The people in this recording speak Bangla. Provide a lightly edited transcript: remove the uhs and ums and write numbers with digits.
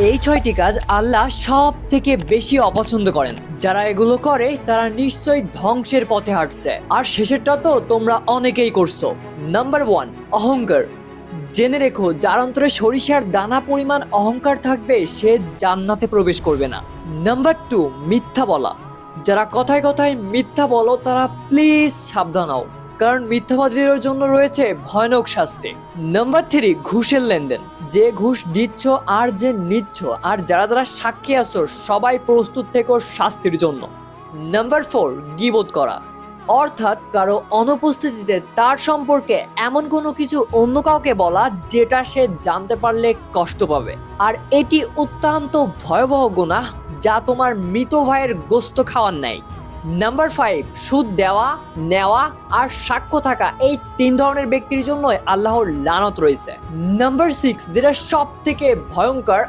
এই 6টি কাজ আল্লাহ সব থেকে বেশি অপছন্দ করেন। যারা এগুলো করে তারা নিশ্চয়ই ধ্বংসের পথে হাঁটছে। আর শেষেরটা তো তোমরা অনেকেই করছো। নাম্বার 1, অহংকার। জেনে রেখো, যার অন্তরে সরিষার দানা পরিমাণ অহংকার থাকবে সে জান্নাতে প্রবেশ করবে না। নাম্বার 2, মিথ্যা বলা। যারা কথায় কথায় মিথ্যা বলো তারা প্লিজ সাবধান হও, কারণ মিথ্যাবাদীদের জন্য রয়েছে ভয়ানক শাস্তি। নাম্বার 3, ঘুষের লেনদেন। যে ঘুষ দিচ্ছ আর যে নিচ্ছ আর যারা যারা সাক্ষী আছো সবাই প্রস্তুত থেকো শাস্তির জন্য। নাম্বার 4, গীবত করা। অর্থাৎ কারো অনুপস্থিতিতে তার সম্পর্কে এমন কোনো কিছু অন্য কাউকে বলা যেটা সে জানতে পারলে কষ্ট পাবে। আর এটি অত্যন্ত ভয়াবহ গুনাহ, যা তোমার মৃত ভাইয়ের গোস্ত খাওয়ার ন্যায়। নাম্বার 5, সুদ দেওয়া, নেওয়া আর সাক্ষ্য থাকা। এই 3 ধরনের ব্যক্তির জন্য আল্লাহর লানত রয়েছে। নাম্বার 6, যেটা সব থেকে ভয়ঙ্কর,